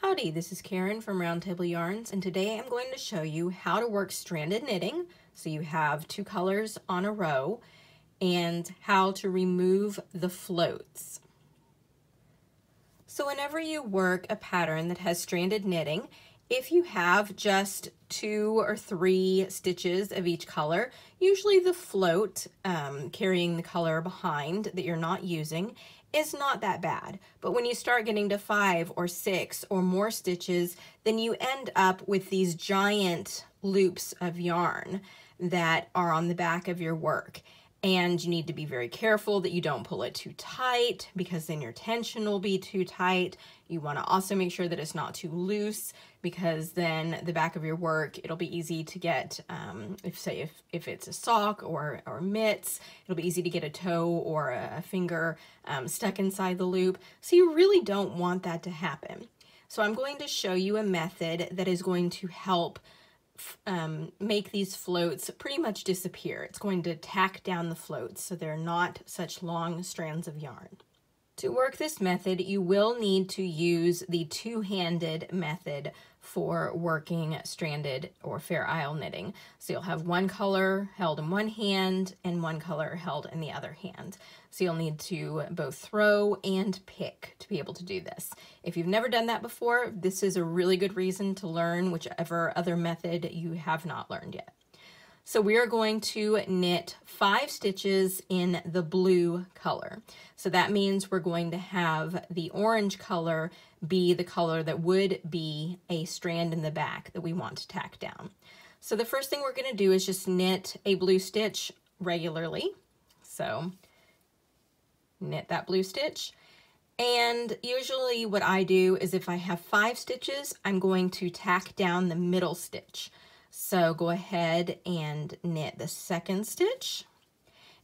Howdy, this is Karen from Round Table Yarns, and today I'm going to show you how to work stranded knitting, so you have two colors on a row, and how to remove the floats. So whenever you work a pattern that has stranded knitting, if you have just 2 or 3 stitches of each color, usually the float carrying the color behind that you're not using is not that bad. But when you start getting to 5 or 6 or more stitches, then you end up with these giant loops of yarn that are on the back of your work. And you need to be very careful that you don't pull it too tight, because then your tension will be too tight. You want to also make sure that it's not too loose, because then the back of your work, it'll be easy to get, if it's a sock or mitts, it'll be easy to get a toe or a finger stuck inside the loop. So you really don't want that to happen. So I'm going to show you a method that is going to help make these floats pretty much disappear. It's going to tack down the floats so they're not such long strands of yarn. To work this method, you will need to use the two-handed method for working stranded or fair isle knitting. So you'll have one color held in one hand and one color held in the other hand. So you'll need to both throw and pick to be able to do this. If you've never done that before, this is a really good reason to learn whichever other method you have not learned yet. So we are going to knit 5 stitches in the blue color. So that means we're going to have the orange color be the color that would be a strand in the back that we want to tack down. So the first thing we're going to do is just knit a blue stitch regularly. So knit that blue stitch. And usually what I do is if I have 5 stitches, I'm going to tack down the middle stitch. So go ahead and knit the second stitch,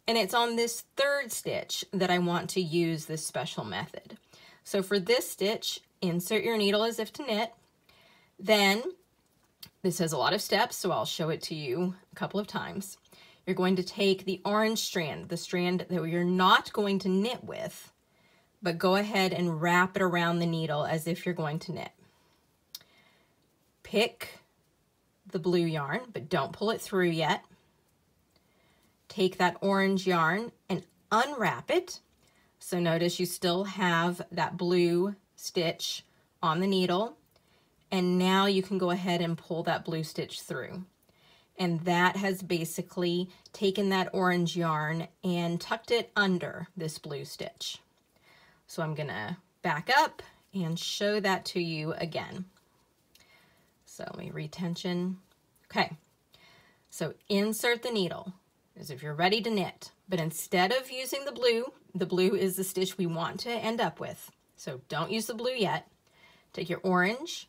and it's on this third stitch that I want to use this special method. So for this stitch, insert your needle as if to knit. Then, this has a lot of steps, so I'll show it to you a couple of times. You're going to take the orange strand, the strand that you're not going to knit with, but go ahead and wrap it around the needle as if you're going to knit. Pick the blue yarn, but don't pull it through yet. Take that orange yarn and unwrap it. So notice you still have that blue stitch on the needle, and now you can go ahead and pull that blue stitch through. And that has basically taken that orange yarn and tucked it under this blue stitch. So I'm gonna back up and show that to you again. So let me retension. Okay, so insert the needle as if you're ready to knit, but instead of using the blue is the stitch we want to end up with. So don't use the blue yet. Take your orange,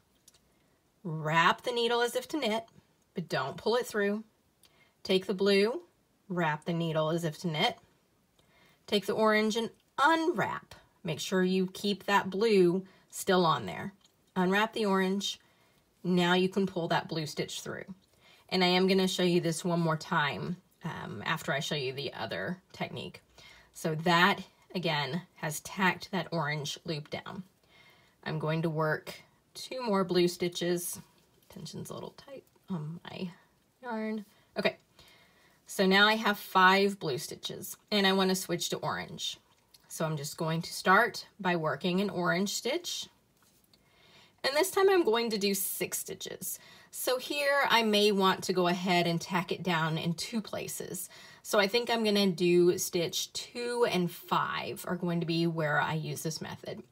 wrap the needle as if to knit, but don't pull it through. Take the blue, wrap the needle as if to knit. Take the orange and unwrap. Make sure you keep that blue still on there. Unwrap the orange. Now you can pull that blue stitch through. And I am going to show you this one more time after I show you the other technique. So that, again, has tacked that orange loop down. I'm going to work 2 more blue stitches. Tension's a little tight on my yarn. Okay, so now I have 5 blue stitches, and I want to switch to orange. So I'm just going to start by working an orange stitch. And this time I'm going to do 6 stitches. So here I may want to go ahead and tack it down in 2 places. So I think I'm going to do stitch 2 and 5 are going to be where I use this method.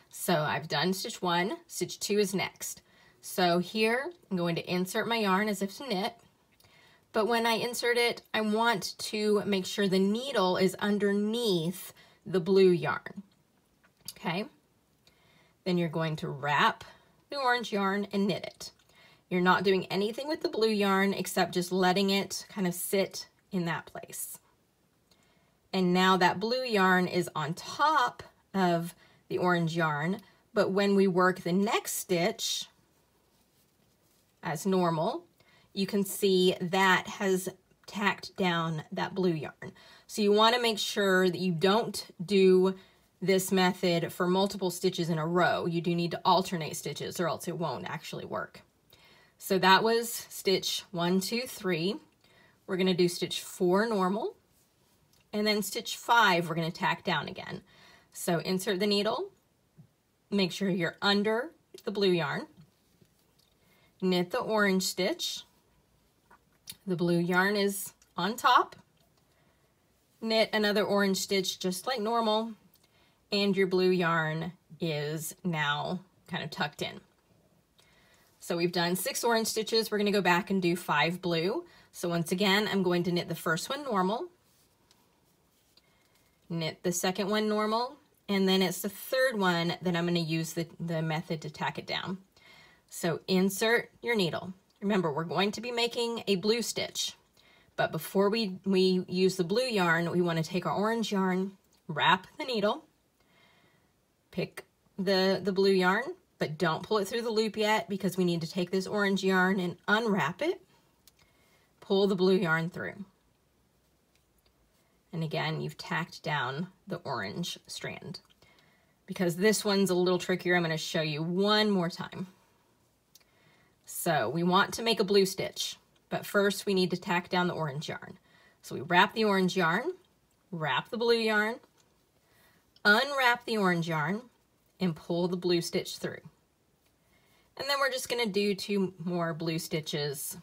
So I've done stitch 1, stitch 2 is next. So here I'm going to insert my yarn as if to knit. But when I insert it, I want to make sure the needle is underneath the blue yarn. Okay? Then you're going to wrap the orange yarn and knit it. You're not doing anything with the blue yarn except just letting it kind of sit in that place. And now that blue yarn is on top of the orange yarn, but when we work the next stitch as normal, you can see that has tacked down that blue yarn. So you want to make sure that you don't do this method for multiple stitches in a row. You do need to alternate stitches or else it won't actually work. So that was stitch 1, 2, 3. We're going to do stitch 4 normal, and then stitch 5 we're going to tack down again. So insert the needle, make sure you're under the blue yarn, knit the orange stitch, the blue yarn is on top, knit another orange stitch just like normal, and your blue yarn is now kind of tucked in. So we've done 6 orange stitches. We're going to go back and do 5 blue. So once again, I'm going to knit the first one normal, knit the second one normal, and then it's the third one that I'm going to use the method to tack it down. So insert your needle. Remember, we're going to be making a blue stitch, but before we use the blue yarn, we want to take our orange yarn, wrap the needle, pick the blue yarn, but don't pull it through the loop yet because we need to take this orange yarn and unwrap it, pull the blue yarn through. And again, you've tacked down the orange strand. Because this one's a little trickier, I'm going to show you one more time. So we want to make a blue stitch, but first we need to tack down the orange yarn. So we wrap the orange yarn, wrap the blue yarn, unwrap the orange yarn, and pull the blue stitch through. And then we're just going to do 2 more blue stitches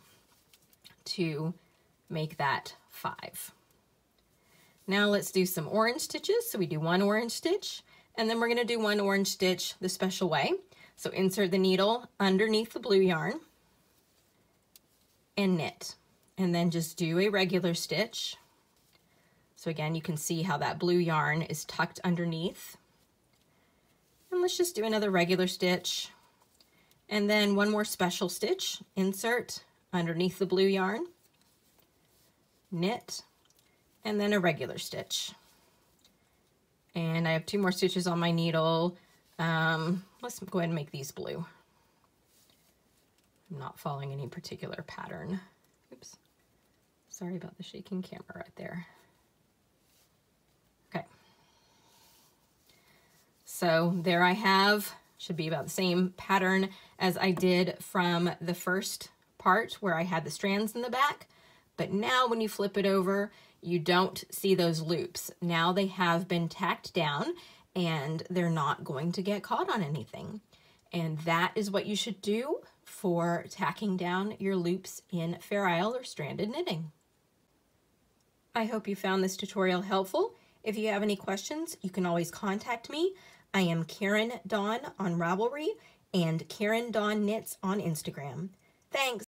to make that 5. Now let's do some orange stitches. So we do 1 orange stitch, and then we're going to do 1 orange stitch the special way. So insert the needle underneath the blue yarn and knit, and then just do a regular stitch. So again, you can see how that blue yarn is tucked underneath. And let's just do another regular stitch, and then 1 more special stitch. Insert underneath the blue yarn, knit, and then a regular stitch. And I have 2 more stitches on my needle. Let's go ahead and make these blue. I'm not following any particular pattern. Oops. Sorry about the shaking camera right there. Okay. So there I have, should be about the same pattern as I did from the first part where I had the strands in the back. But now when you flip it over, you don't see those loops. Now they have been tacked down and they're not going to get caught on anything. And that is what you should do for tacking down your loops in Fair Isle or stranded knitting. I hope you found this tutorial helpful. If you have any questions, you can always contact me. I am Karen Dawn on Ravelry and Karen Dawn Knits on Instagram. Thanks.